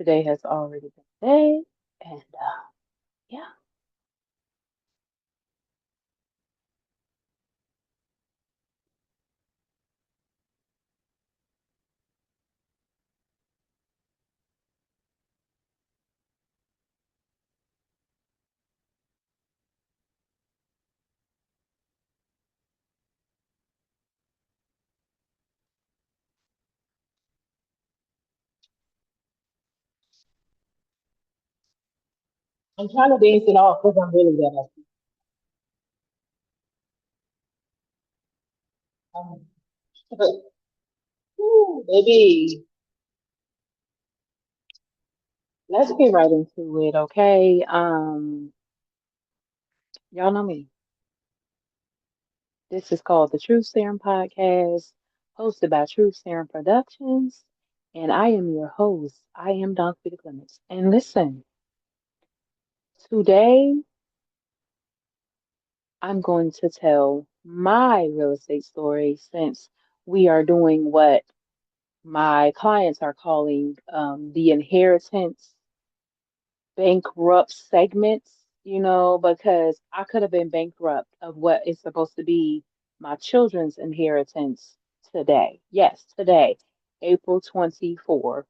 Today has already been a day, and yeah, I'm trying to dance it off because I'm really gonna. Um, Baby, let's get right into it, okay? Y'all know me. This is called the Truth Serum Podcast, hosted by Truth Serum Productions, and I am your host. I am Don Clements. And listen, today I'm going to tell my real estate story since we are doing what my clients are calling the inheritance bankrupt segments, because I could have been bankrupt of what is supposed to be my children's inheritance today. Yes, today, April 24,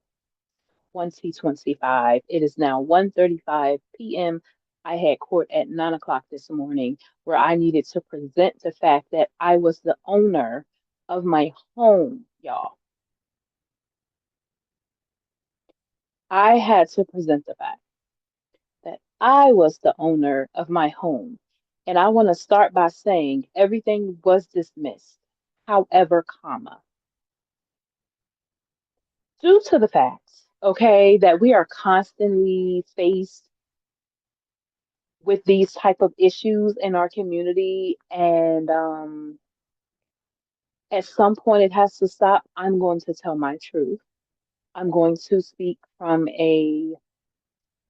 2025. It is now 1:35 p.m. I had court at 9 o'clock this morning where I needed to present the fact that I was the owner of my home, y'all. I had to present the fact that I was the owner of my home. And I want to start by saying everything was dismissed. However, due to the fact, okay, that we are constantly faced with these type of issues in our community, and at some point it has to stop. I'm going to tell my truth. I'm going to speak from a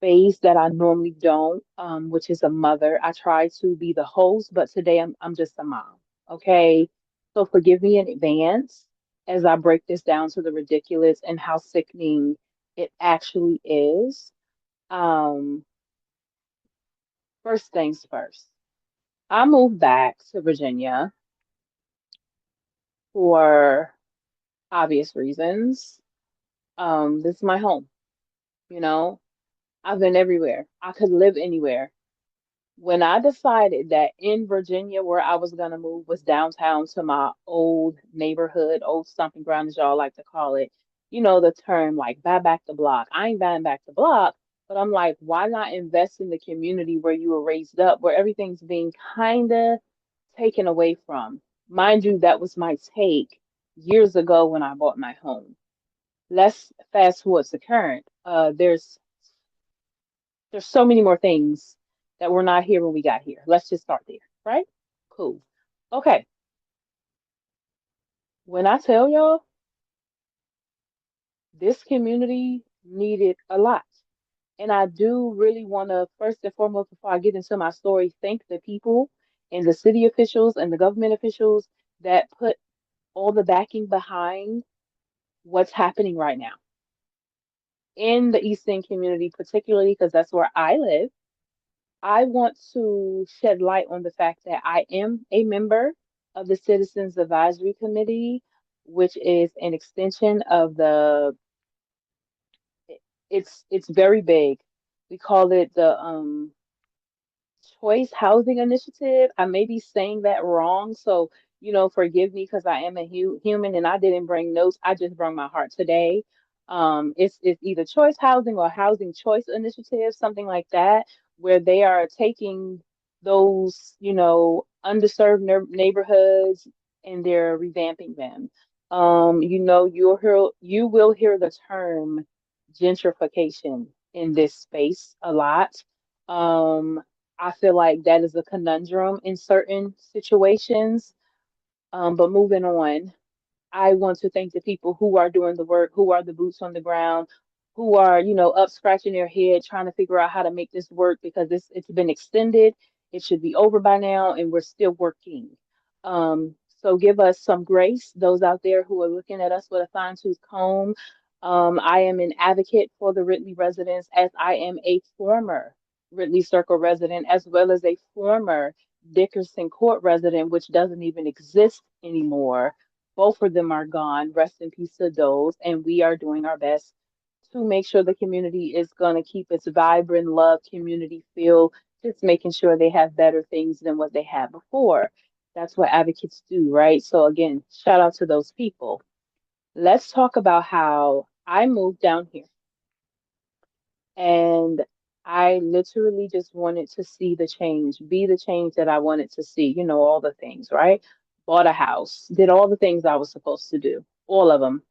phase that I normally don't, which is a mother. I try to be the host, but today I'm just a mom. Okay. So forgive me in advance as I break this down to the ridiculous and how sickening it actually is. Um, First things first. I moved back to Virginia for obvious reasons. This is my home, you know. I've been everywhere. I could live anywhere. When I decided that in Virginia, where I was gonna move was downtown to my old neighborhood, old stomping ground, as y'all like to call it, the term like buy back the block. I ain't buying back the block, but I'm like, why not invest in the community where you were raised up, where everything's being kinda taken away from? Mind you, that was my take years ago when I bought my home. Let's fast forward to current. There's so many more things that were not here when we got here. Let's just start there, right? Cool. Okay. When I tell y'all, this community needed a lot. And I do really want to, first and foremost, before I get into my story, thank the people and the city officials and the government officials that put all the backing behind what's happening right now in the East End community, particularly because that's where I live. I want to shed light on the fact that I am a member of the Citizens Advisory Committee, which is an extension of it's very big. We call it the Choice Housing Initiative. I may be saying that wrong, so forgive me because I am a human and I didn't bring notes. I just brought my heart today. It's either Choice Housing or Housing Choice Initiative, something like that, where they are taking those underserved neighborhoods and they're revamping them. You will hear the term gentrification in this space a lot. Um, I feel like that is a conundrum in certain situations. But moving on, I want to thank the people who are doing the work, who are the boots on the ground, who are, up scratching their head trying to figure out how to make this work because it's been extended. It should be over by now, and we're still working. So give us some grace, those out there who are looking at us with a fine-tooth comb. I am an advocate for the Ridley residents as I am a former Ridley Circle resident as well as a former Dickerson Court resident, which doesn't even exist anymore. Both of them are gone. Rest in peace to those. And we are doing our best to make sure the community is going to keep its vibrant, love community feel, just making sure they have better things than what they had before. That's what advocates do, right? So, again, shout out to those people. Let's talk about how I moved down here and I literally just wanted to see the change, be the change that I wanted to see, all the things, right? Bought a house, did all the things I was supposed to do, all of them,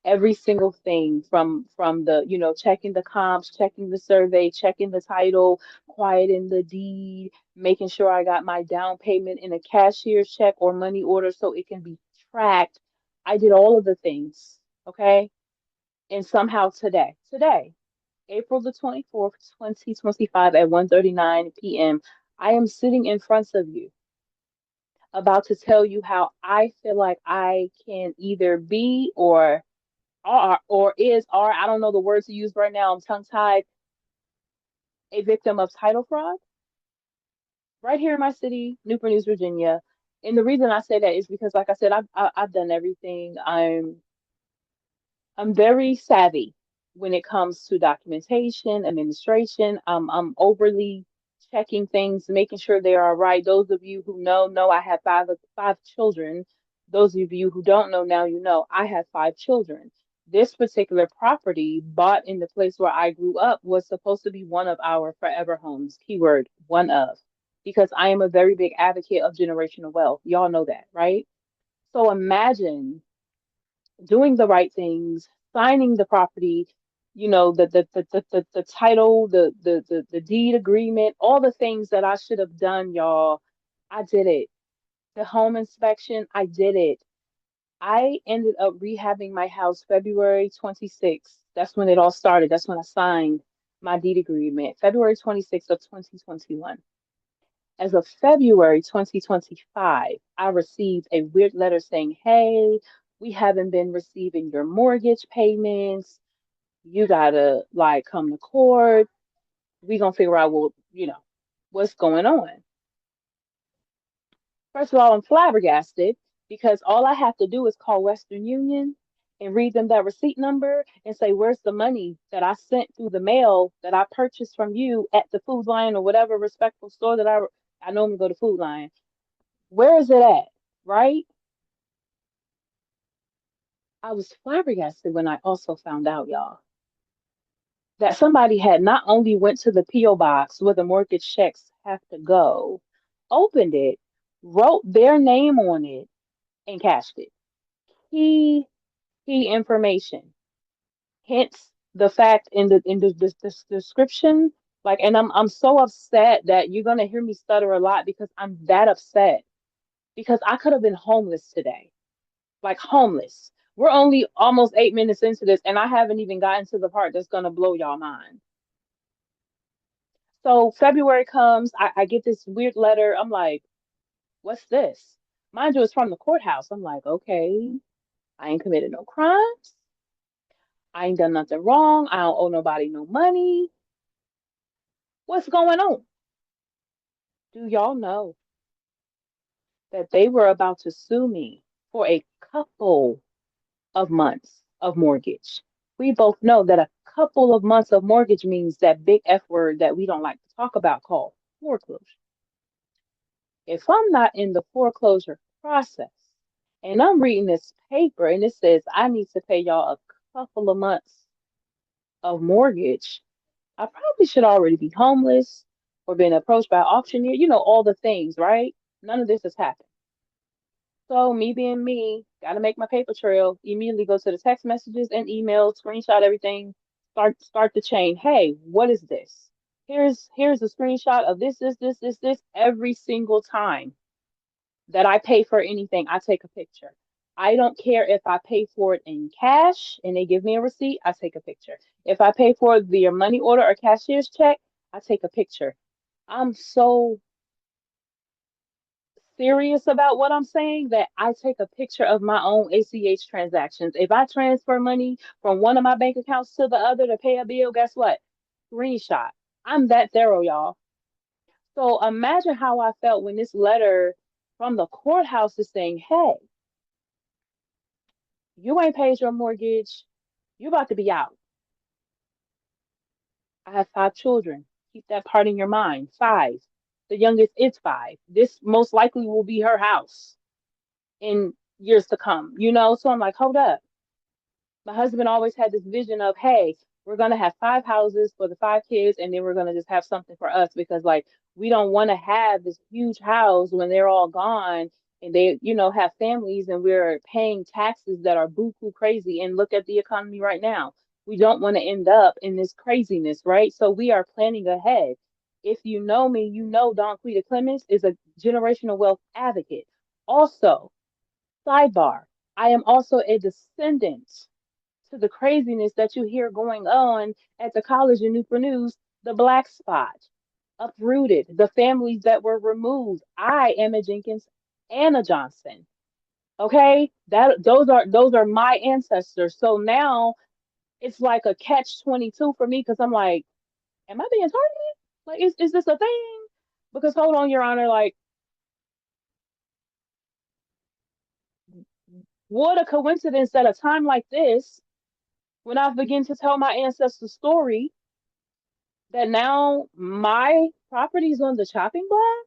every single thing from the, checking the comps, checking the survey, checking the title, quieting the deed, making sure I got my down payment in a cashier's check or money order so it can be tracked. I did all of the things, okay? And somehow today, April the 24th, 2025 at 1:39 p.m., I am sitting in front of you about to tell you how I feel like I can either be or are or is or I don't know the words to use right now. I'm tongue tied. A victim of title fraud right here in my city, Newport News, Virginia. And the reason I say that is because, like I said, I've done everything. I'm very savvy when it comes to documentation, administration. I'm overly checking things, making sure they are right. Those of you who know I have five children. Those of you who don't know now, I have five children. This particular property bought in the place where I grew up was supposed to be one of our forever homes. Keyword, one of, because I am a very big advocate of generational wealth. Y'all know that, right? So imagine doing the right things, signing the property, the title, the deed agreement, all the things that I should have done, y'all. I did it. The home inspection, I did it. I ended up rehabbing my house February 26th. That's when it all started. That's when I signed my deed agreement, February 26th of 2021. As of February 2025, I received a weird letter saying, hey, we haven't been receiving your mortgage payments. You gotta like come to court. We gonna figure out what's going on. First of all, I'm flabbergasted because all I have to do is call Western Union and read them that receipt number and say, where's the money that I sent through the mail that I purchased from you at the Food Lion or whatever respectful store that I normally go to Food Lion. Where is it at? Right? I was flabbergasted when I also found out, y'all, that somebody had not only went to the P.O. box where the mortgage checks have to go, opened it, wrote their name on it, and cashed it. Key, key information. Hence the fact in the description, like, and I'm so upset that you're gonna hear me stutter a lot because I'm that upset because I could have been homeless today. Like homeless. We're only almost 8 minutes into this, and I haven't even gotten to the part that's gonna blow y'all mind. So February comes, I get this weird letter. I'm like, what's this? Mind you, it's from the courthouse. I'm like, okay, I ain't committed no crimes. I ain't done nothing wrong. I don't owe nobody no money. What's going on? Do y'all know that they were about to sue me for a couple of months of mortgage? We both know that a couple of months of mortgage means that big F word that we don't like to talk about called foreclosure. If I'm not in the foreclosure process and I'm reading this paper and it says I need to pay y'all a couple of months of mortgage, I probably should already be homeless or been approached by an auctioneer, all the things, right? None of this has happened. So me being me, gotta make my paper trail, immediately go to the text messages and emails, screenshot everything, start the chain. Hey, what is this? Here's a screenshot of this every single time that I pay for anything, I take a picture. I don't care if I pay for it in cash and they give me a receipt, I take a picture. If I pay for it via money order or cashier's check, I take a picture. I'm so serious about what I'm saying that I take a picture of my own ACH transactions. If I transfer money from one of my bank accounts to the other to pay a bill, guess what? Screenshot. I'm that thorough, y'all. So imagine how I felt when this letter from the courthouse is saying, hey, you ain't paid your mortgage. You about to be out. I have 5 children. Keep that part in your mind. 5. The youngest is 5. This most likely will be her house in years to come, you know? So I'm like, hold up. My husband always had this vision of, hey, we're gonna have 5 houses for the 5 kids, and then we're gonna just have something for us because like we don't want to have this huge house when they're all gone and they, have families and we're paying taxes that are buku crazy. And look at the economy right now. We don't want to end up in this craziness, right? So we are planning ahead. If you know me, you know Don Quita Clements is a generational wealth advocate. Also, sidebar, I am also a descendant to the craziness that you hear going on at the college in Newport News, the black spot, uprooted, the families that were removed. I am a Jenkins and a Johnson. Okay, those are my ancestors. So now it's like a catch 22 for me because I'm like, am I being targeted? Like, is this a thing? Because hold on, Your Honor, like, what a coincidence at a time like this, when I begin to tell my ancestors' story, that now my property's on the chopping block?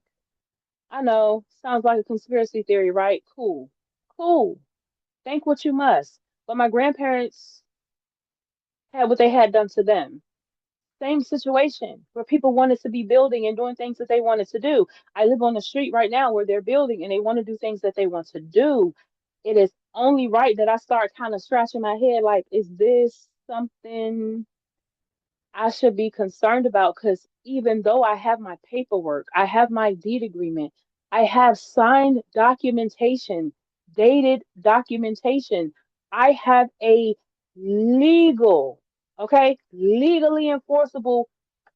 I know, sounds like a conspiracy theory, right? Cool. Cool. Think what you must. But my grandparents had what they had done to them. Same situation where people wanted to be building and doing things that they wanted to do. I live on the street right now where they're building and they want to do things that they want to do. It is only right that I start kind of scratching my head like, is this something I should be concerned about? Because even though I have my paperwork, I have my deed agreement, I have signed documentation, dated documentation, I have a legal, okay, legally enforceable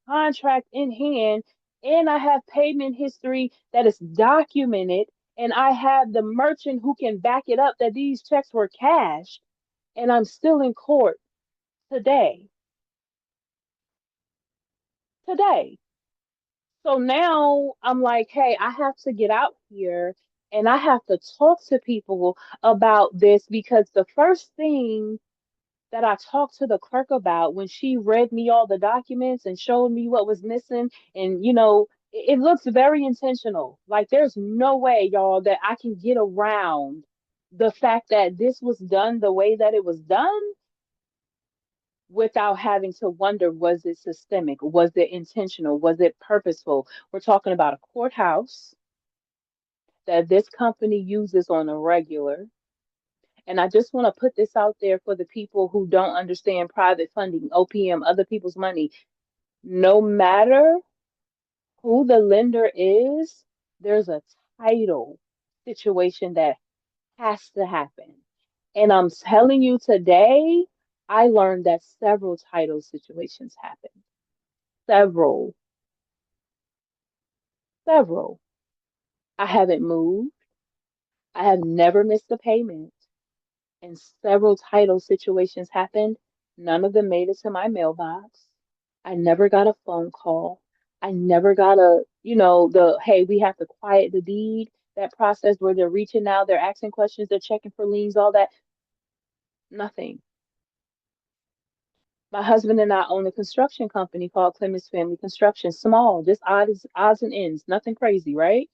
contract in hand, and I have payment history that is documented, and I have the merchant who can back it up that these checks were cashed, and I'm still in court today. Today. So now I'm like, hey, I have to get out here and I have to talk to people about this because the first thing that I talked to the clerk about when she read me all the documents and showed me what was missing, and it looks very intentional. Like there's no way, y'all, that I can get around the fact that this was done the way that it was done without having to wonder, was it systemic? Was it intentional? Was it purposeful? We're talking about a courthouse that this company uses on a regular. And I just want to put this out there for the people who don't understand private funding, OPM, other people's money. No matter who the lender is, there's a title situation that has to happen. And I'm telling you today, I learned that several title situations happen. Several, several. I haven't moved. I have never missed a payment. And several title situations happened. None of them made it to my mailbox. I never got a phone call. I never got hey, we have to quiet the deed. That process where they're reaching out, they're asking questions, they're checking for liens, all that. Nothing. My husband and I own a construction company called Clements Family Construction. Small, just odds and ends, nothing crazy, right?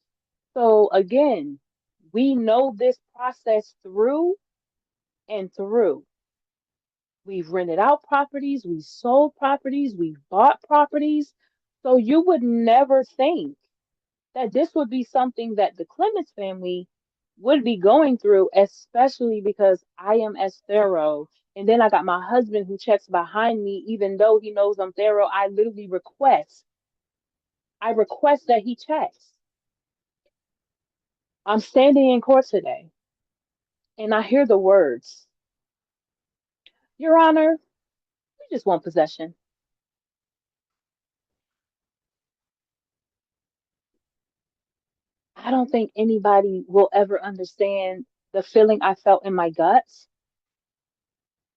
So again, we know this process through and through. We've rented out properties, we sold properties, we've bought properties. So you would never think that this would be something that the Clements family would be going through, especially because I am as thorough. And then I got my husband who checks behind me, even though he knows I'm thorough. I request that he checks. I'm standing in court today and I hear the words, Your Honor, we just want possession. I don't think anybody will ever understand the feeling I felt in my guts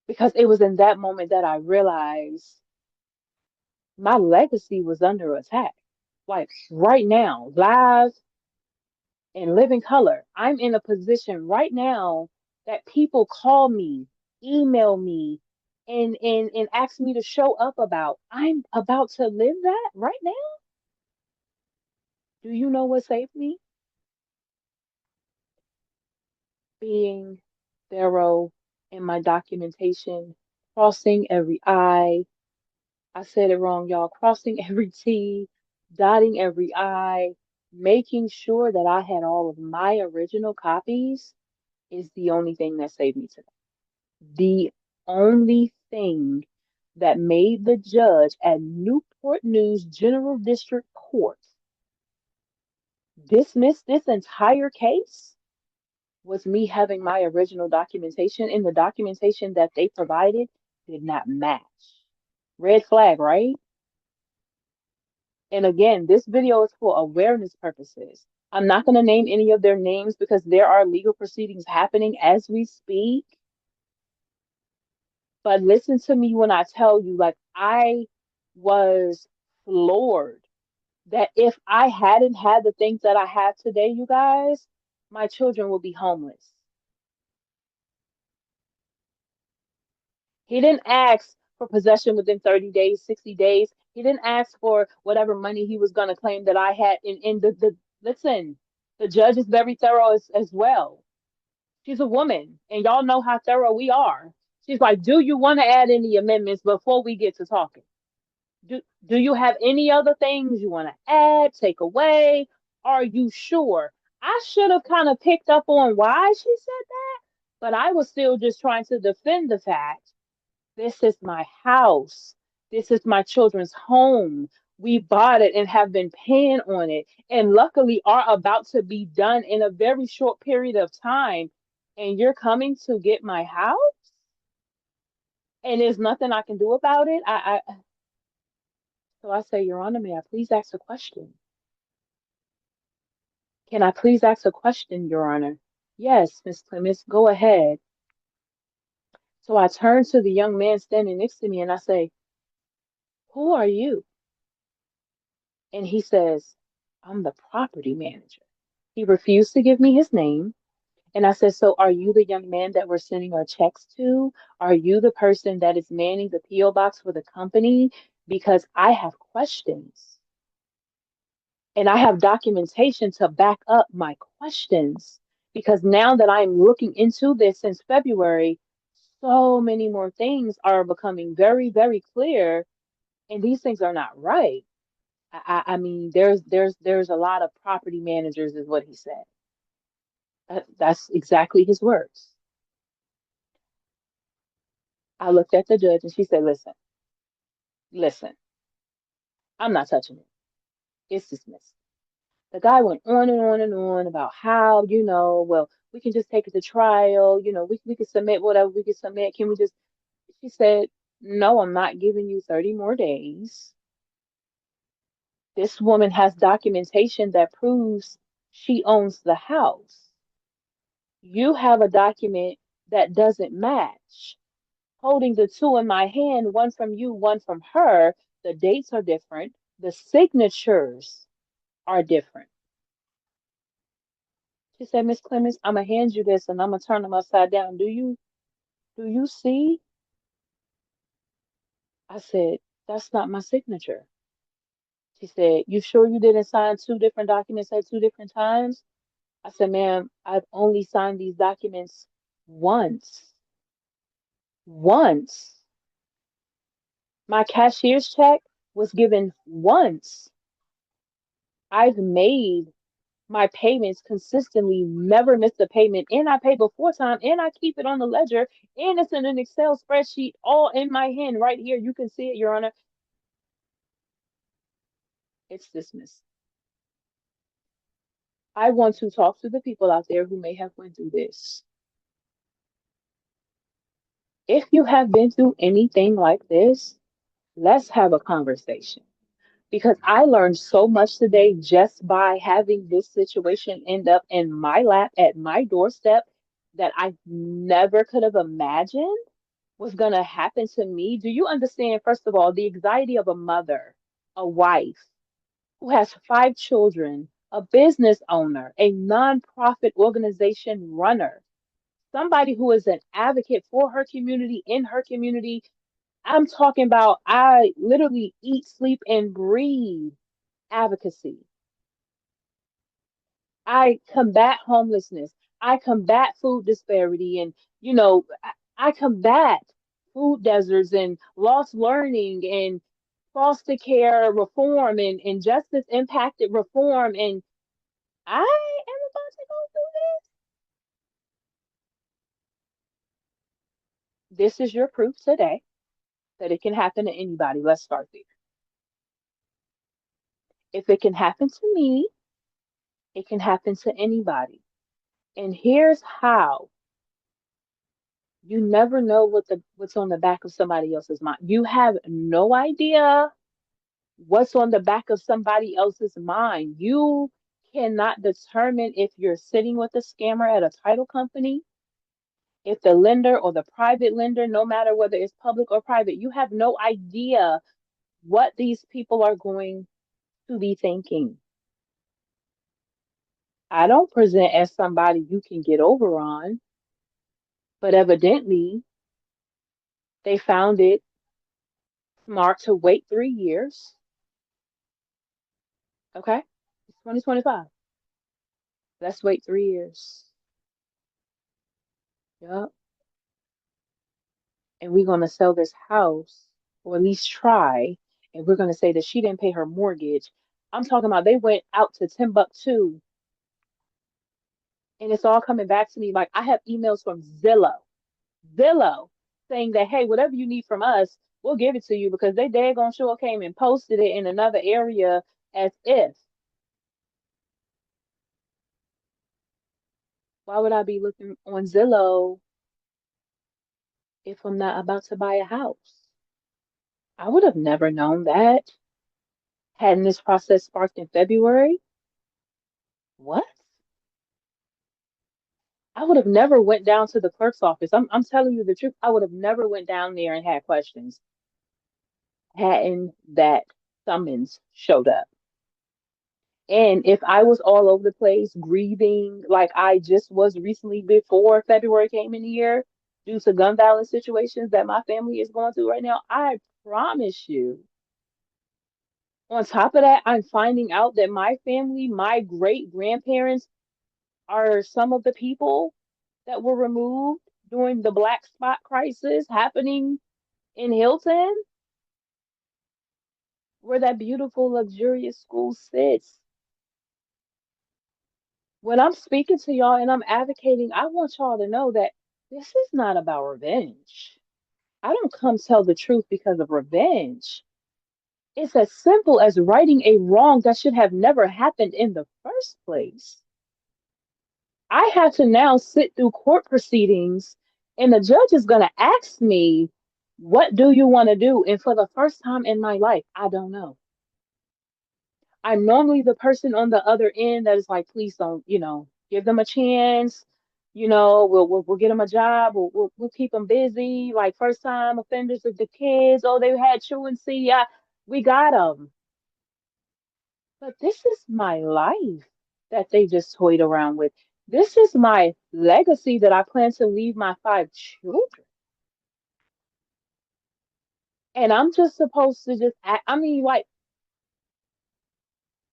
because it was in that moment that I realized my legacy was under attack. Like right now, live and living color, I'm in a position right now that people call me, email me, and ask me to show up about. I'm about to live that right now. Do you know what saved me? Being thorough in my documentation, crossing every I. I said it wrong, y'all. Crossing every T, dotting every I, making sure that I had all of my original copies is the only thing that saved me today. The only thing that made the judge at Newport News General District Court dismiss this entire case was me having my original documentation, and the documentation that they provided did not match. Red flag, right? And again, this video is for awareness purposes. I'm not going to name any of their names because there are legal proceedings happening as we speak. But listen to me when I tell you, like, I was floored that if I hadn't had the things that I have today, you guys, my children will be homeless. He didn't ask for possession within 30 days, 60 days. He didn't ask for whatever money he was going to claim that I had. In the listen, the judge is very thorough as well. She's a woman, and y'all know how thorough we are. She's like, do you want to add any amendments before we get to talking? Do you have any other things you want to add, take away? Are you sure? I should have kind of picked up on why she said that, but I was still just trying to defend the fact this is my house. This is my children's home. We bought it and have been paying on it, and luckily are about to be done in a very short period of time. And you're coming to get my house, and there's nothing I can do about it. So I say, Your Honor, may I please ask a question? Can I please ask a question, Your Honor? Yes, Miss Clements, go ahead. So I turn to the young man standing next to me and I say, who are you? And he says, I'm the property manager. He refused to give me his name. And I said, so are you the young man that we're sending our checks to? Are you the person that is manning the P.O. box for the company? Because I have questions and I have documentation to back up my questions. Because now that I'm looking into this since February, so many more things are becoming very, very clear, and these things are not right. I mean, there's a lot of property managers, is what he said. That's exactly his words. I looked at the judge and she said, listen, I'm not touching it. It's dismissed. The guy went on and on and on about how, well, we can just take it to trial, we can submit whatever we can submit. Can we just, she said, no, I'm not giving you 30 more days. This woman has documentation that proves she owns the house. You have a document that doesn't match. Holding the two in my hand, one from you, one from her, the dates are different, the signatures are different. She said, Miss Clemens, I'm gonna hand you this and I'm gonna turn them upside down. Do you see? I said, that's not my signature. She said, you sure you didn't sign two different documents at two different times? I said, ma'am, I've only signed these documents once. Once. My cashier's check was given once. I've made my payments consistently, never missed a payment, and I pay before time, and I keep it on the ledger, and it's in an Excel spreadsheet all in my hand right here. You can see it, Your Honor. It's dismissed. I want to talk to the people out there who may have went through this. If you have been through anything like this, let's have a conversation. because I learned so much today just by having this situation end up in my lap at my doorstep that I never could have imagined was going to happen to me. Do you understand, first of all, the anxiety of a mother, a wife who has 5 children, a business owner, a nonprofit organization runner, somebody who is an advocate for her community, in her community? I'm talking about, I literally eat, sleep, and breathe advocacy. I combat homelessness. I combat food disparity, and I combat food deserts and lost learning and foster care reform and justice impacted reform. And I am about to go through this. This is your proof today that it can happen to anybody. Let's start there. If it can happen to me, it can happen to anybody. And here's how. You never know what's on the back of somebody else's mind. You have no idea what's on the back of somebody else's mind. You cannot determine if you're sitting with a scammer at a title company, if the lender or the private lender, no matter whether it's public or private, you have no idea what these people are going to be thinking. I don't present as somebody you can get over on, but evidently they found it smart to wait 3 years. Okay, it's 2025. Let's wait 3 years. Yep. And we're going to sell this house, or at least try, and we're going to say that she didn't pay her mortgage. I'm talking about they went out to Timbuktu, and it's all coming back to me. Like, I have emails from Zillow saying that, hey, whatever you need from us, we'll give it to you, because they daggone sure came and posted it in another area as if. Why would I be looking on Zillow if I'm not about to buy a house? I would have never known that hadn't this process sparked in February. What? I would have never went down to the clerk's office. I'm telling you the truth. I would have never went down there and had questions hadn't that summons showed up. And if I was all over the place grieving like I just was recently before February came in the year due to gun violence situations that my family is going through right now, I promise you. On top of that, I'm finding out that my family, my great grandparents, are some of the people that were removed during the black spot crisis happening in Hilton, where that beautiful, luxurious school sits. When I'm speaking to y'all and I'm advocating, I want y'all to know that this is not about revenge. I don't come tell the truth because of revenge. It's as simple as righting a wrong that should have never happened in the first place. I have to now sit through court proceedings, and the judge is going to ask me, what do you want to do? And for the first time in my life, I don't know. I'm normally the person on the other end that is like, please don't, give them a chance. We'll get them a job. We'll keep them busy. Like first time offenders with the kids. Oh, they had truancy. Yeah, we got them. But this is my life that they just toyed around with. This is my legacy that I plan to leave my 5 children. And I'm just supposed to just act. I mean, like,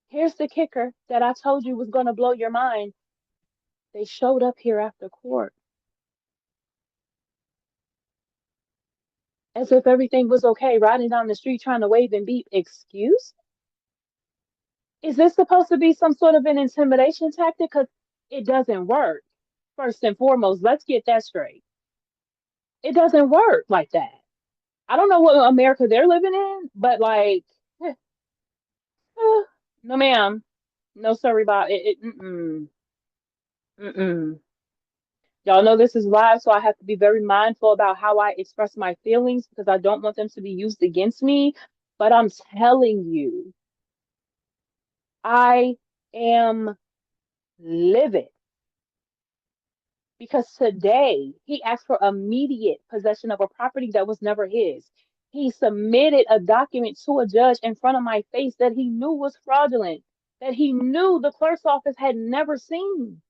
here's the kicker that I told you was going to blow your mind. They showed up here after court as if everything was okay, riding down the street trying to wave and beep. Excuse? Is this supposed to be some sort of an intimidation tactic? Because it doesn't work. First and foremost, let's get that straight. It doesn't work like that. I don't know what America they're living in, but like, no, ma'am, no, sorry about it. Mm-mm. Y'all know this is live, so I have to be very mindful about how I express my feelings because I don't want them to be used against me. But I'm telling you. I am livid because today he asked for immediate possession of a property that was never his. He submitted a document to a judge in front of my face that he knew was fraudulent, that he knew the clerk's office had never seen.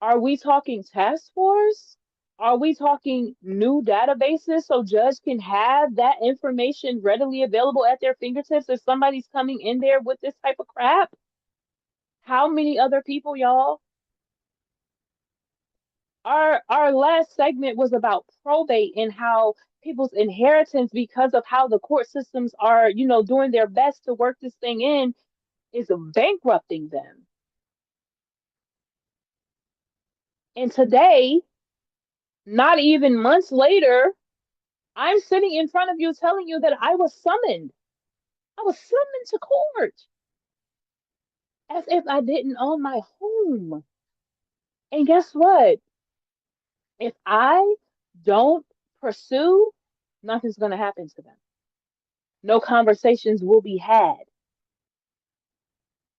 Are we talking task force? Are we talking new databases so judge can have that information readily available at their fingertips if somebody's coming in there with this type of crap? How many other people, y'all? Our last segment was about probate and how people's inheritance, because of how the court systems are, doing their best to work this thing in, is bankrupting them. And today, not even months later, I'm sitting in front of you telling you that I was summoned. I was summoned to court as if I didn't own my home. And guess what? If I don't pursue, nothing's going to happen to them. No conversations will be had.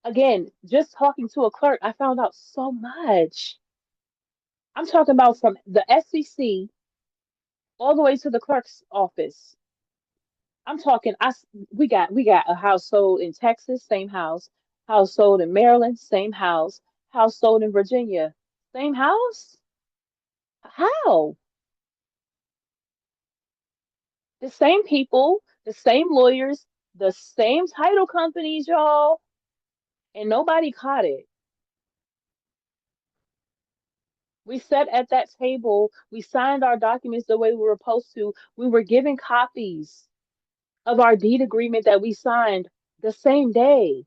Again, just talking to a clerk, I found out so much. I'm talking about from the SEC all the way to the clerk's office. I'm talking. We got a household in Texas, same house. Household in Maryland, same house. Household in Virginia, same house. How? The same people, the same lawyers, the same title companies, y'all, and nobody caught it. We sat at that table. We signed our documents the way we were supposed to. We were given copies of our deed agreement that we signed the same day.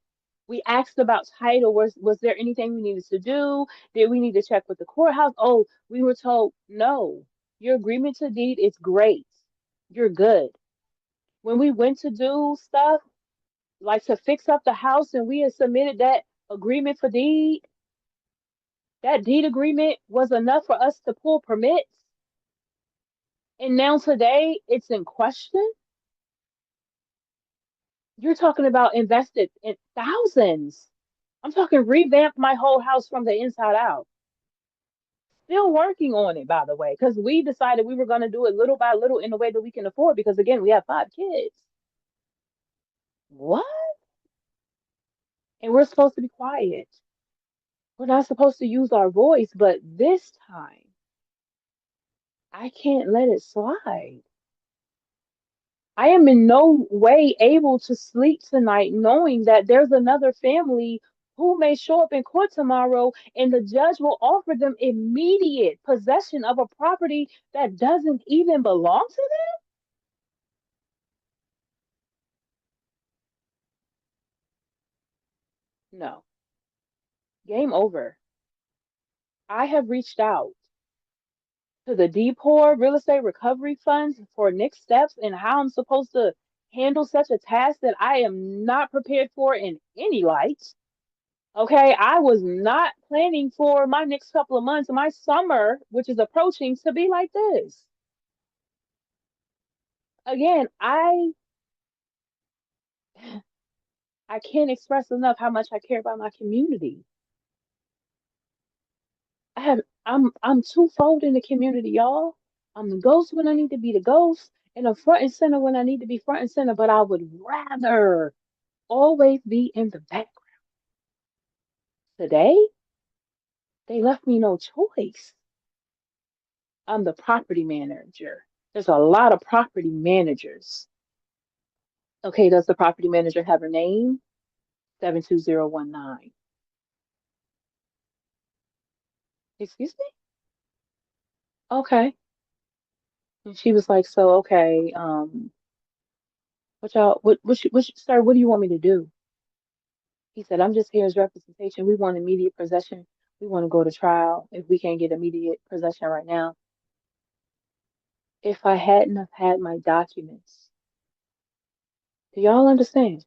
We asked about title. Was there anything we needed to do? Did we need to check with the courthouse? Oh, we were told, no, your agreement to deed is great. You're good. When we went to do stuff, like to fix up the house, and we had submitted that agreement for deed, that deed agreement was enough for us to pull permits. And now today it's in question. You're talking about invested in thousands. I'm talking revamp my whole house from the inside out. Still working on it, by the way, because we decided we were going to do it little by little in the way that we can afford. Because again, we have 5 kids. What? And we're supposed to be quiet. We're not supposed to use our voice, but this time I can't let it slide. I am in no way able to sleep tonight knowing that there's another family who may show up in court tomorrow and the judge will offer them immediate possession of a property that doesn't even belong to them. No, game over. I have reached out to the DPOR real estate recovery funds for next steps and how I'm supposed to handle such a task that I am not prepared for in any light. Okay, I was not planning for my next couple of months, my summer, which is approaching, to be like this. Again, I can't express enough how much I care about my community. I'm twofold in the community, y'all. I'm the ghost when I need to be the ghost, and I'm front and center when I need to be front and center, but I would rather always be in the background. Today, they left me no choice. I'm the property manager. There's a lot of property managers. Okay, does the property manager have her name? 72019. Excuse me? Okay. And she was like, so okay, what y'all sir, what do you want me to do? He said, I'm just here as representation. We want immediate possession. We want to go to trial if we can't get immediate possession right now. If I hadn't have had my documents, do y'all understand?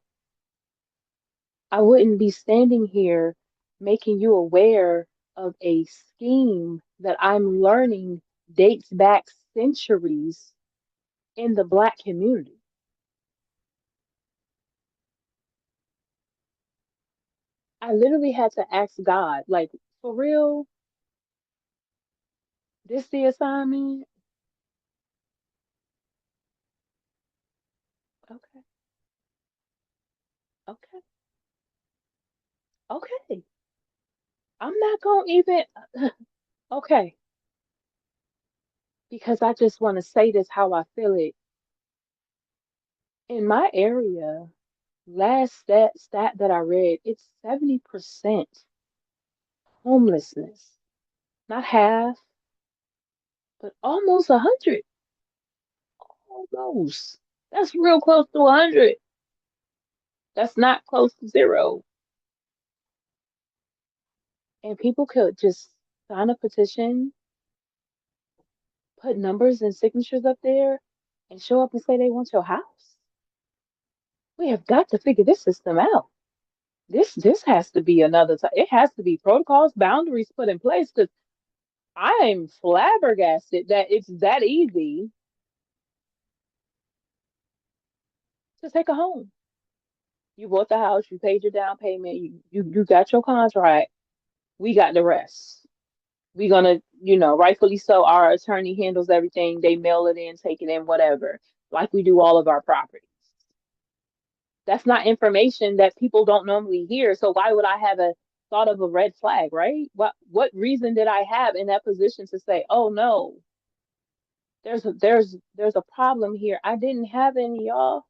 I wouldn't be standing here making you aware of a scheme that I'm learning dates back centuries in the Black community. I literally had to ask God, like, for real, this the assignment? Okay, okay, okay. I'm not gonna even, okay, because I just want to say this how I feel it. In my area, last stat that I read, it's 70% homelessness. Not half, but almost 100. Almost. That's real close to 100. That's not close to zero. And people could just sign a petition, put numbers and signatures up there, and show up and say they want your house. We have got to figure this system out. This has to be another time. It has to be protocols, boundaries put in place because I'm flabbergasted that it's that easy to take a home. You bought the house, you paid your down payment, you got your contract. We got the rest. We gonna, rightfully so, our attorney handles everything. They mail it in, take it in, whatever, like we do all of our properties. That's not information that people don't normally hear. So why would I have a thought of a red flag, right? What reason did I have in that position to say, oh no, there's a problem here. I didn't have any, y'all.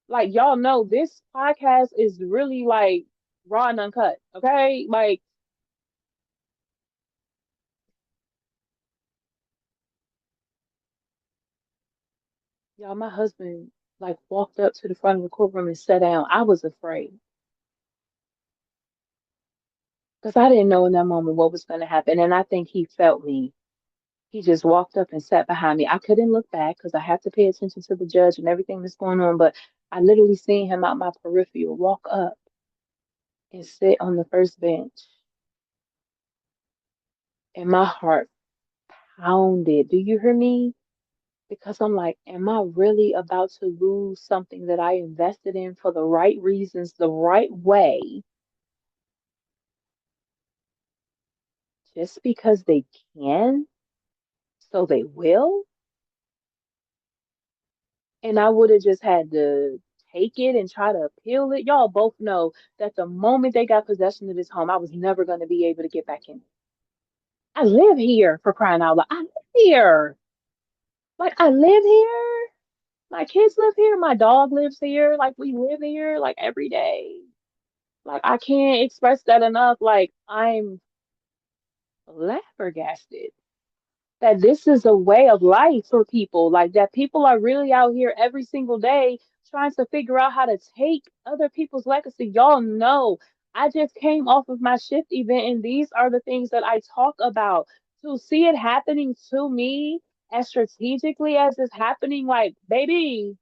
Like y'all know this podcast is really like raw and uncut. Okay. Like y'all, my husband like walked up to the front of the courtroom and sat down. I was afraid because I didn't know in that moment what was going to happen. And I think he felt me. He just walked up and sat behind me. I couldn't look back because I have to pay attention to the judge and everything that's going on. But I literally seen him out my peripheral walk up and sit on the first bench. And my heart pounded. Do you hear me? Because I'm like, am I really about to lose something that I invested in for the right reasons, the right way, just because they can? So they will? And I would have just had to take it and try to appeal it. Y'all both know that the moment they got possession of this home, I was never going to be able to get back in. I live here for crying out loud. I live here. Like, I live here. My kids live here. My dog lives here. Like, we live here like every day. Like, I can't express that enough. Like, I'm flabbergasted that this is a way of life for people. Like, that people are really out here every single day trying to figure out how to take other people's legacy. Y'all know I just came off of my shift event, and these are the things that I talk about. To see it happening to me as strategically as it's happening, like, baby,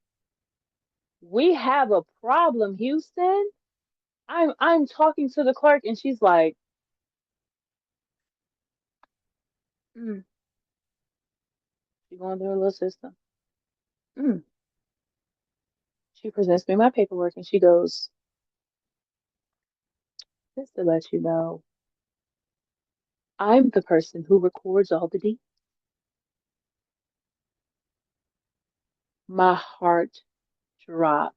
we have a problem, Houston. I'm talking to the clerk, and she's like, mm, she going through a little system. Mm. She presents me my paperwork, and she goes, just to let you know, I'm the person who records all the deeds. My heart dropped.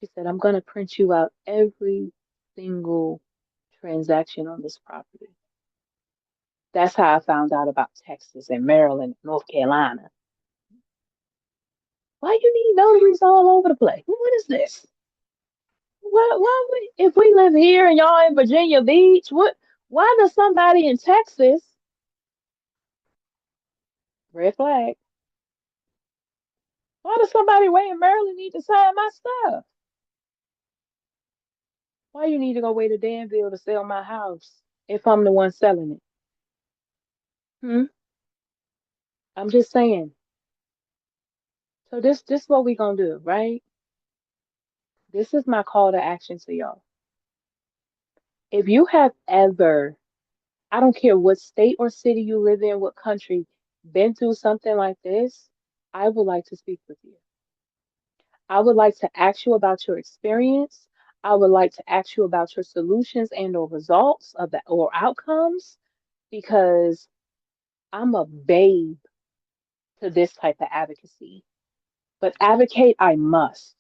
She said, I'm going to print you out every single transaction on this property. That's how I found out about Texas and Maryland, North Carolina. Why you need notaries all over the place? What is this? If we live here and y'all in Virginia Beach, why does somebody in Texas, red flag, why does somebody way in Maryland need to sign my stuff? Why you need to go way to Danville to sell my house if I'm the one selling it? Hmm? I'm just saying. So this what we gonna do, right? This is my call to action to y'all. If you have ever, I don't care what state or city you live in, what country, been through something like this, I would like to speak with you. I would like to ask you about your experience. I would like to ask you about your solutions and or results of the or outcomes because I'm a babe to this type of advocacy. But advocate I must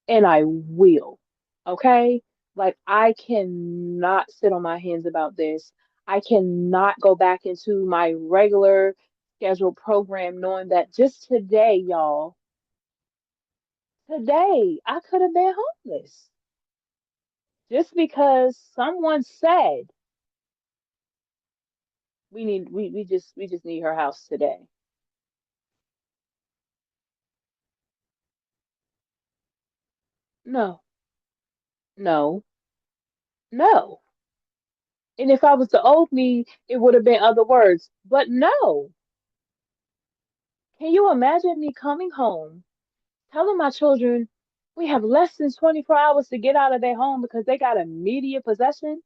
and I will. Okay? Like I cannot sit on my hands about this. I cannot go back into my regular scheduled program knowing that just today, y'all, today I could have been homeless just because someone said we just need her house today. No, no, no. And if I was the old me, it would have been other words. But no. Can you imagine me coming home, telling my children we have less than 24 hours to get out of their home because they got immediate possession?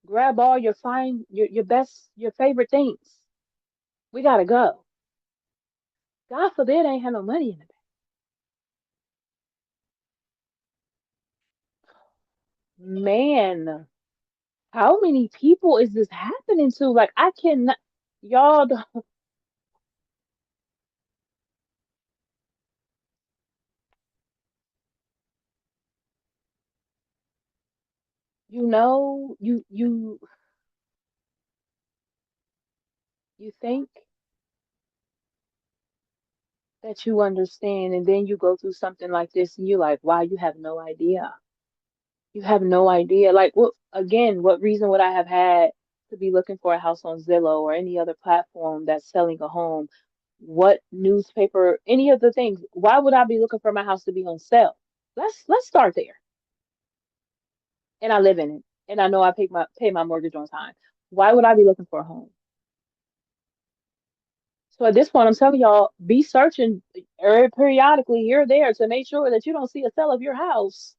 Grab all your fine, your best, your favorite things. We gotta go. God forbid I ain't have no money in the bank. Man, how many people is this happening to? Like I cannot, y'all, you think that you understand, and then you go through something like this, and you're like, wow, you have no idea. You have no idea. Like, what, again, what reason would I have had to be looking for a house on Zillow or any other platform that's selling a home? What newspaper, any of the things? Why would I be looking for my house to be on sale? Let's start there. And I live in it, and I know I pay my mortgage on time. Why would I be looking for a home? So at this point, I'm telling y'all, be searching periodically here or there to make sure that you don't see a sale of your house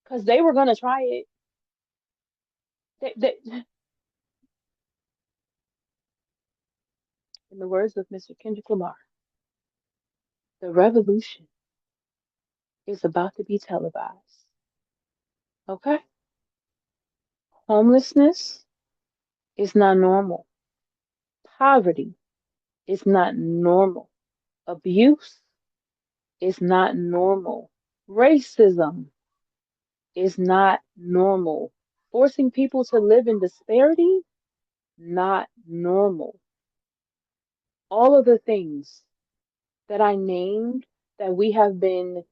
because they were gonna try it. In the words of Mr. Kendrick Lamar, the revolution is about to be televised. Okay? Homelessness is not normal. Poverty is not normal. Abuse is not normal. Racism is not normal. Forcing people to live in disparity, not normal. All of the things that I named that we have been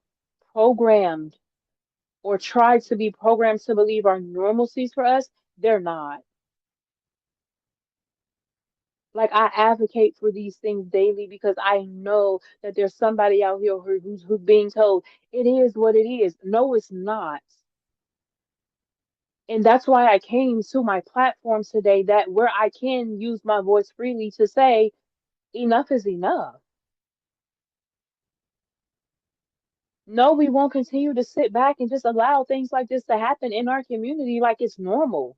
programmed or tried to be programmed to believe are normalcies for us, they're not. Like I advocate for these things daily because I know that there's somebody out here who's being told it is what it is. No, it's not. And that's why I came to my platform today that where I can use my voice freely to say enough is enough. No, we won't continue to sit back and just allow things like this to happen in our community like it's normal.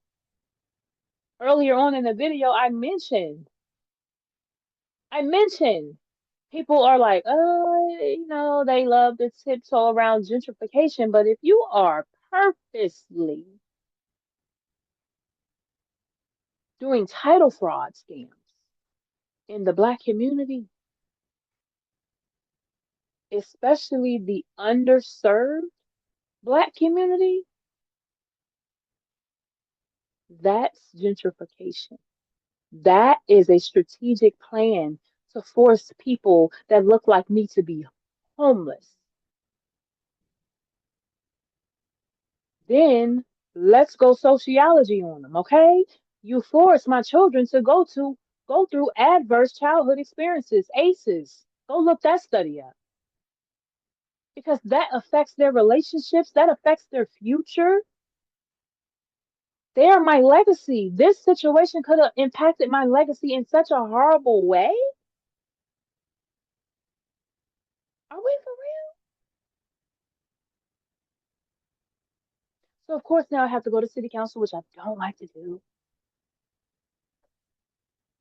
Earlier on in the video, I mentioned people are like, oh, they love to tiptoe around gentrification. But if you are purposely doing title fraud scams in the Black community, especially the underserved Black community, that's gentrification. That is a strategic plan to force people that look like me to be homeless. Then let's go sociology on them, okay? You force my children to go through adverse childhood experiences, ACEs. Go look that study up because that affects their relationships, that affects their future. They are my legacy. This situation could have impacted my legacy in such a horrible way. Are we for real? So of course now I have to go to city council, which I don't like to do.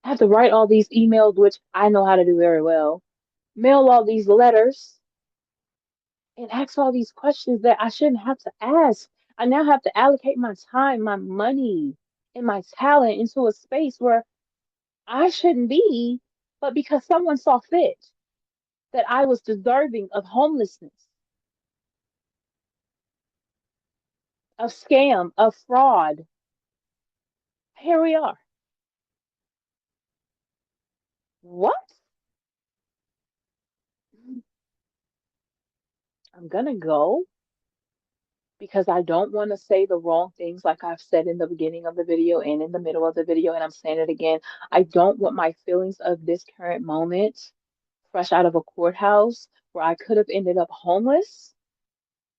I have to write all these emails, which I know how to do very well. mail all these letters, and ask all these questions that I shouldn't have to ask. I now have to allocate my time, my money, and my talent into a space where I shouldn't be, but because someone saw fit that I was deserving of homelessness, of scam, of fraud. Here we are. What? I'm gonna go because I don't want to say the wrong things like I've said in the beginning of the video and in the middle of the video, and I'm saying it again. I don't want my feelings of this current moment, fresh out of a courthouse where I could have ended up homeless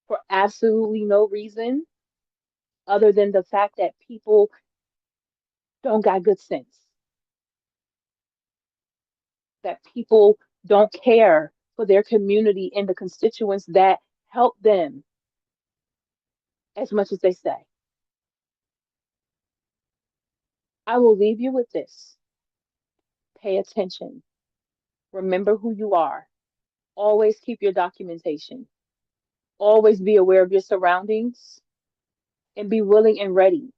for absolutely no reason other than the fact that people don't got good sense, that people don't care for their community and the constituents that help them as much as they say. I will leave you with this. Pay attention. Remember who you are. Always keep your documentation. Always be aware of your surroundings and be willing and ready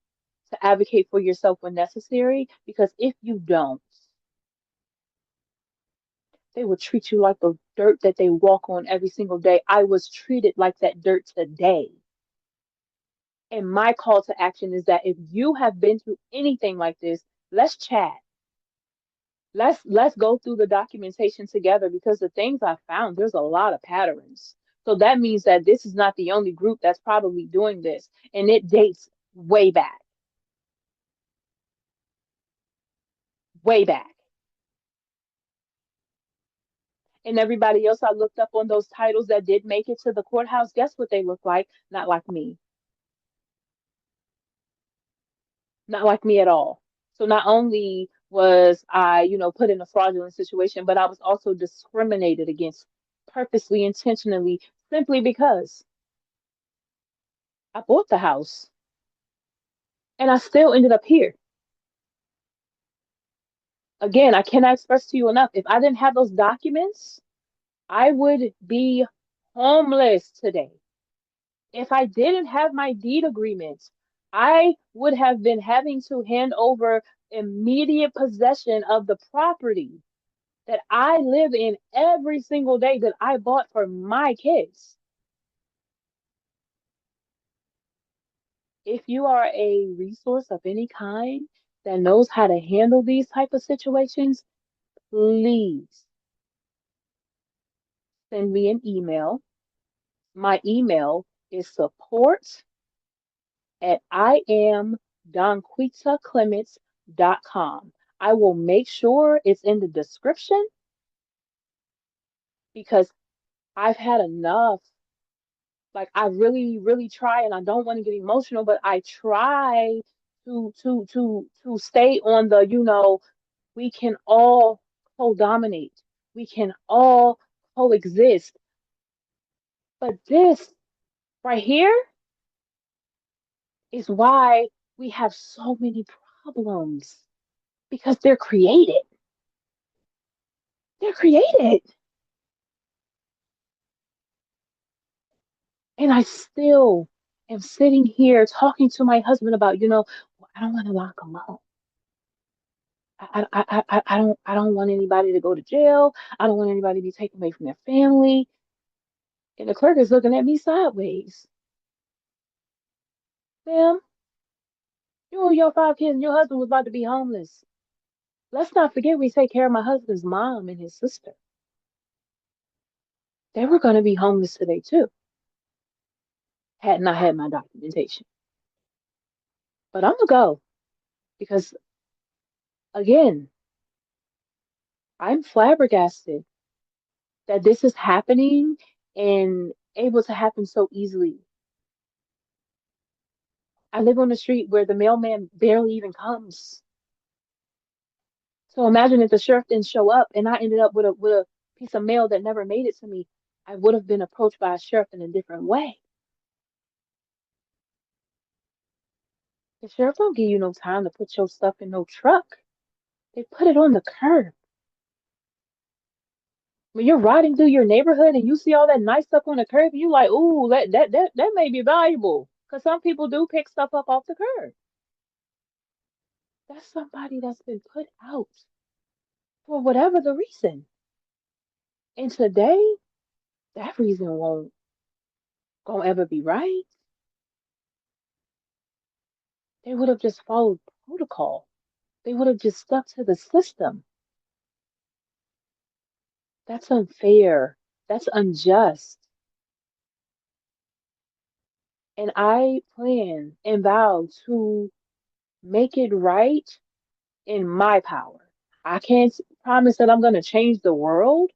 to advocate for yourself when necessary. Because if you don't, they will treat you like the dirt that they walk on every single day. I was treated like that dirt today. And my call to action is that if you have been through anything like this, let's chat. Let's go through the documentation together because the things I found, there's a lot of patterns. So that means that this is not the only group that's probably doing this, and it dates way back, way back. And everybody else I looked up on those titles that did make it to the courthouse, guess what they look like? Not like me. Not like me at all. So not only was I, put in a fraudulent situation, but I was also discriminated against purposely, intentionally, simply because I bought the house and I still ended up here. Again, I cannot express to you enough. If I didn't have those documents, I would be homeless today. If I didn't have my deed agreement, I would have been having to hand over immediate possession of the property that I live in every single day that I bought for my kids. If you are a resource of any kind that knows how to handle these type of situations, please send me an email. My email is support at IAmDonQuittaClements.com. I will make sure it's in the description because I've had enough. Like I really, really try, and I don't want to get emotional, but I try to stay on the, we can all co-dominate. We can all coexist. But this right here is why we have so many problems because they're created. They're created. And I still am sitting here talking to my husband about, well, I don't want to lock them up. I don't want anybody to go to jail. I don't want anybody to be taken away from their family. And the clerk is looking at me sideways. Ma'am, you and your 5 kids and your husband was about to be homeless. Let's not forget we take care of my husband's mom and his sister. They were going to be homeless today too, hadn't I had my documentation. But I'm gonna go because again, I'm flabbergasted that this is happening and able to happen so easily. I live on a street where the mailman barely even comes. So imagine if the sheriff didn't show up and I ended up with a piece of mail that never made it to me. I would have been approached by a sheriff in a different way. The sheriff don't give you no time to put your stuff in no truck. They put it on the curb. When you're riding through your neighborhood and you see all that nice stuff on the curb, you like, ooh, that may be valuable. Because some people do pick stuff up off the curb. That's somebody that's been put out for whatever the reason. And today, that reason won't gonna ever be right. They would have just followed protocol. They would have just stuck to the system. That's unfair. That's unjust. And I plan and vow to make it right in my power. I can't promise that I'm going to change the world,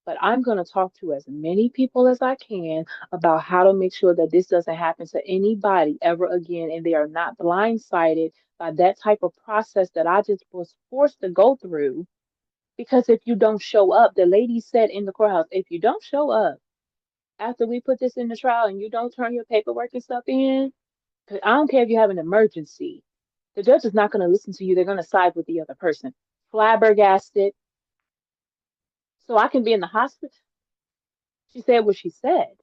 but I'm going to talk to as many people as I can about how to make sure that this doesn't happen to anybody ever again and they are not blindsided by that type of process that I just was forced to go through. Because if you don't show up, the lady said in the courthouse, if you don't show up after we put this in the trial and you don't turn your paperwork and stuff in, 'cause I don't care if you have an emergency, the judge is not going to listen to you. They're going to side with the other person. Flabbergasted. So I can be in the hospital. She said what she said.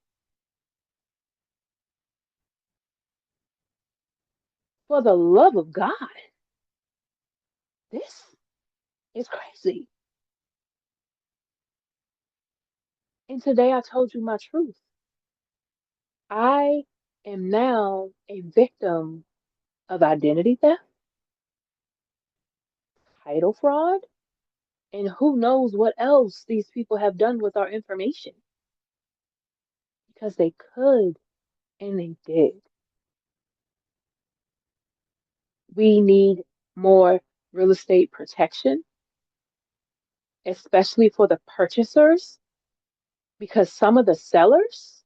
For the love of God, this is crazy. And today I told you my truth. I am now a victim of identity theft, title fraud, and who knows what else these people have done with our information because they could and they did. We need more real estate protection, especially for the purchasers, because some of the sellers,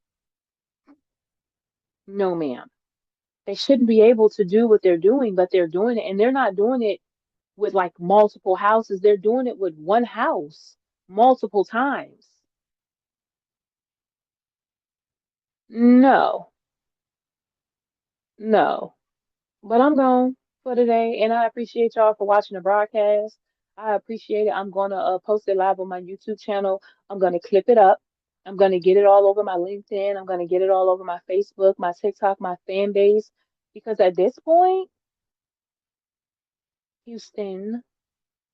no, ma'am, they shouldn't be able to do what they're doing, but they're doing it, and they're not doing it with like multiple houses. They're doing it with one house multiple times. No, no. But I'm gone for today, and I appreciate y'all for watching the broadcast. I appreciate it. I'm gonna post it live on my YouTube channel. I'm gonna clip it up. I'm gonna get it all over my LinkedIn. I'm gonna get it all over my Facebook, my TikTok, my fan base. Because at this point, Houston,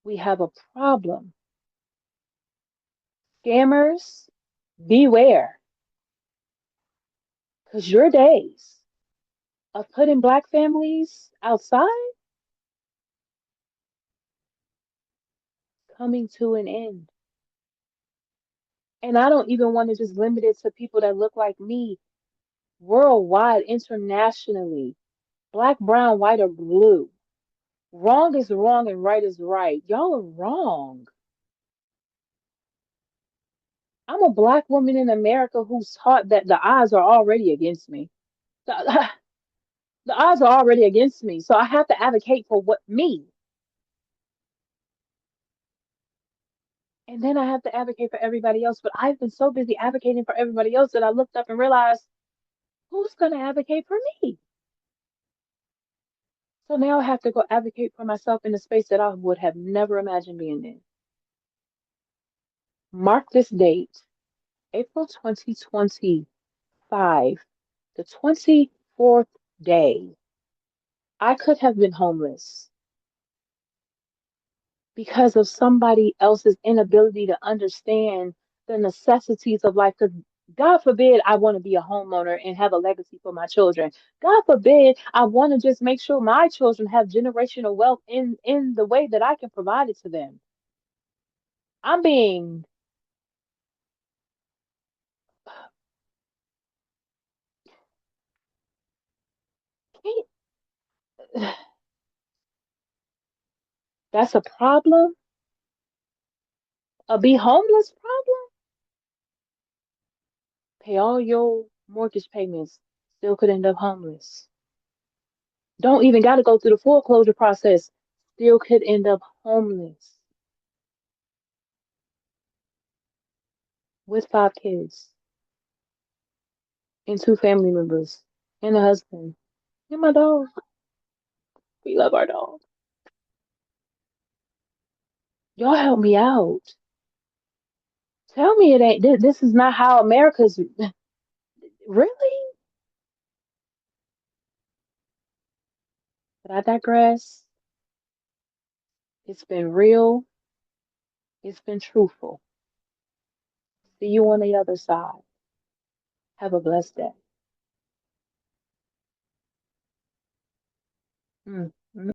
we have a problem. Scammers, beware, because your days of putting Black families outside coming to an end. And I don't even want to just limit it to people that look like me. Worldwide, internationally, black, brown, white, or blue. Wrong is wrong and right is right. Y'all are wrong. I'm a black woman in America who's taught that the odds are already against me. The, the odds are already against me. So I have to advocate for what me. And then I have to advocate for everybody else. But I've been so busy advocating for everybody else that I looked up and realized who's going to advocate for me? So now I have to go advocate for myself in a space that I would have never imagined being in. Mark this date, April 2025, the 24th day. I could have been homeless because of somebody else's inability to understand the necessities of life. Because God forbid I want to be a homeowner and have a legacy for my children. God forbid I want to just make sure my children have generational wealth in the way that I can provide it to them. I'm being that's a problem. A be homeless problem. Pay all your mortgage payments, still could end up homeless. Don't even got to go through the foreclosure process, still could end up homeless with 5 kids and two family members and a husband and my dog. We love our dog. Y'all help me out Tell me it ain't. This is not how America's really. But I digress. It's been real. It's been truthful. See you on the other side. Have a blessed day. Mm.